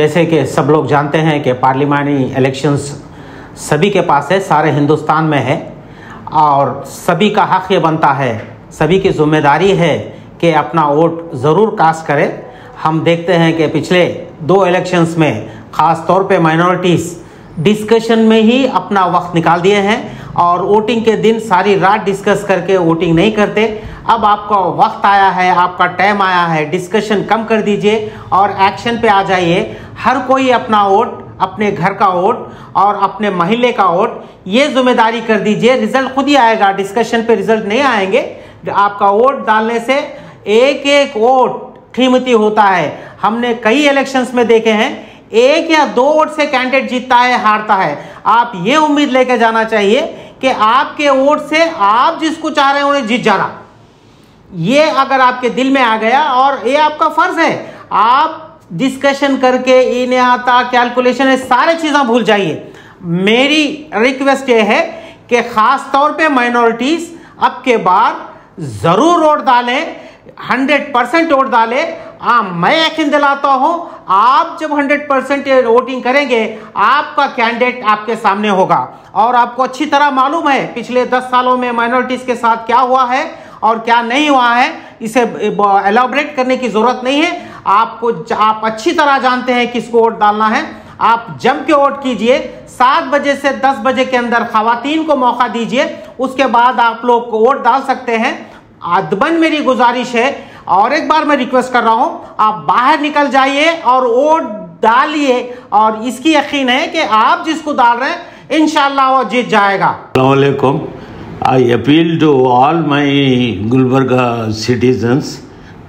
जैसे कि सब लोग जानते हैं कि पार्लिमानी इलेक्शंस सभी के पास है, सारे हिंदुस्तान में है और सभी का हक ये बनता है, सभी की जिम्मेदारी है कि अपना वोट ज़रूर कास्ट करें। हम देखते हैं कि पिछले 2 इलेक्शंस में ख़ास तौर पे माइनॉरिटीज़ डिस्कशन में ही अपना वक्त निकाल दिए हैं और वोटिंग के दिन सारी रात डिस्कस करके वोटिंग नहीं करते। अब आपका वक्त आया है, आपका टाइम आया है, डिस्कशन कम कर दीजिए और एक्शन पे आ जाइए। हर कोई अपना वोट, अपने घर का वोट और अपने महल्ले का वोट ये जिम्मेदारी कर दीजिए। रिजल्ट खुद ही आएगा, डिस्कशन पे रिजल्ट नहीं आएंगे। आपका वोट डालने से एक एक वोट कीमती होता है। हमने कई इलेक्शंस में देखे हैं 1 या 2 वोट से कैंडिडेट जीतता है, हारता है। आप ये उम्मीद लेके जाना चाहिए कि आपके वोट से आप जिसको चाह रहे हैं उन्हें जीत जाना। ये अगर आपके दिल में आ गया और ये आपका फर्ज है, आप डिस्कशन करके इन्हें आता कैलकुलेशन है सारे चीज़ें भूल जाइए। मेरी रिक्वेस्ट ये है कि ख़ास तौर पे माइनॉरिटीज़ अब के बाद ज़रूर वोट डालें, 100% वोट डालें। मैं यकीन दिलाता हूं आप जब 100% वोटिंग करेंगे आपका कैंडिडेट आपके सामने होगा और आपको अच्छी तरह मालूम है पिछले 10 सालों में माइनॉरिटीज़ के साथ क्या हुआ है और क्या नहीं हुआ है। इसे एलाबोरेट करने की ज़रूरत नहीं है। आप अच्छी तरह जानते हैं किसको वोट डालना है। आप जम के वोट कीजिए। 7 बजे से 10 बजे के अंदर खवातीन को मौका दीजिए, उसके बाद आप लोग को वोट डाल सकते हैं। अदबन मेरी गुजारिश है और एक बार मैं रिक्वेस्ट कर रहा हूं, आप बाहर निकल जाइए और वोट डालिए और इसकी यकीन है कि आप जिसको डाल रहे हैं इंशाल्लाह वो जीत जाएगा। अस्सलाम वालेकुम। I appeal to all my Gulbarga citizens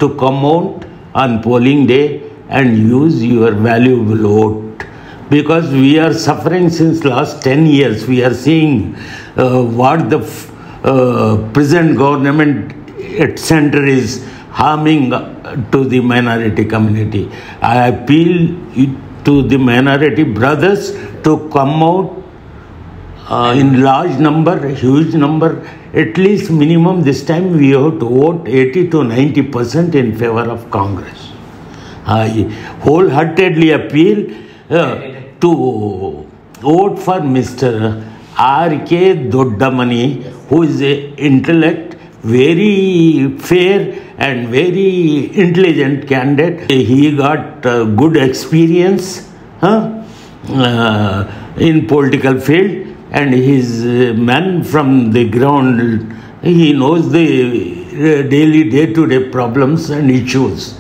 to come out on polling day and use your valuable vote, because we are suffering since last 10 years. We are seeing what the present government at center is harming to the minority community. I appeal to the minority brothers to come out in large number, huge number. At least minimum this time we have to vote 80 to 90% in favor of Congress. I wholeheartedly appeal to vote for Mr. R.K. Doddamani, who is an intellect, very fair and very intelligent candidate. He got good experience in political field. And he's a man from the ground. He knows the daily day-to-day problems and issues.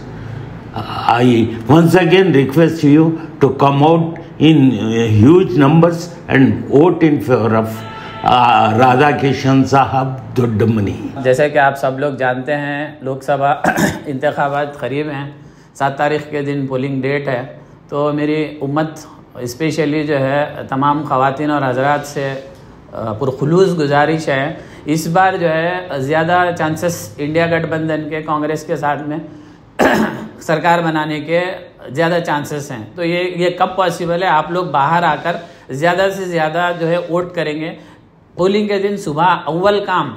I once again request you to come out in huge numbers and vote in favor of Radha Kishan साहब दोड्डमनी। जैसे कि आप सब लोग जानते हैं लोकसभा इंतखाबात करीब हैं, 7 तारीख के दिन पोलिंग डेट है। तो मेरी उम्मत स्पेशली जो है तमाम ख़वातीन और हज़रात से पुरखुलूस गुजारिश है, इस बार जो है ज़्यादा चांसेस इंडिया गठबंधन के कांग्रेस के साथ में सरकार बनाने के ज़्यादा चांसेस हैं। तो ये कब पॉसिबल है? आप लोग बाहर आकर ज़्यादा से ज़्यादा जो है वोट करेंगे। पोलिंग के दिन सुबह अव्वल काम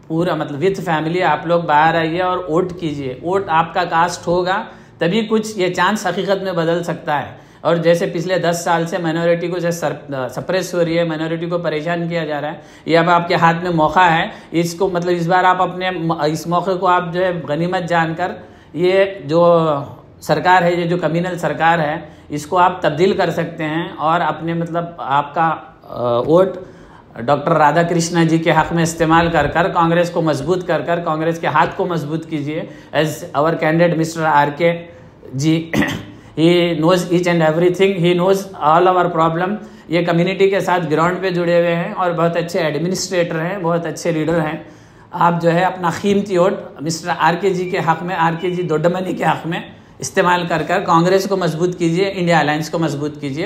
पूरा मतलब विथ फैमिली आप लोग बाहर आइए और वोट कीजिए। वोट आपका कास्ट होगा तभी कुछ ये चांस हकीकत में बदल सकता है। और जैसे पिछले 10 साल से माइनॉरिटी को जैसे सप्रेस हो रही है, माइनॉरिटी को परेशान किया जा रहा है, ये अब आपके हाथ में मौका है। इसको मतलब इस बार आप अपने इस मौके को आप जो है गनीमत जानकर ये जो सरकार है, ये जो कम्युनल सरकार है, इसको आप तब्दील कर सकते हैं और अपने मतलब आपका वोट डॉक्टर राधा कृष्णा जी के हक़ में इस्तेमाल कर कांग्रेस को मजबूत कर कांग्रेस के हाथ को मजबूत कीजिए। As our candidate mister R.K. Ji, He knows each and everything. He knows all our problem. ये कम्युनिटी के साथ ग्राउंड पे जुड़े हुए हैं और बहुत अच्छे एडमिनिस्ट्रेटर हैं, बहुत अच्छे लीडर हैं। आप जो है अपना कीमती वोट मिस्टर R.K. जी के हक़ में, R.K. जी दोड्डमनी के हक़ में इस्तेमाल कर कांग्रेस को मजबूत कीजिए, इंडिया अलायंस को मजबूत कीजिए।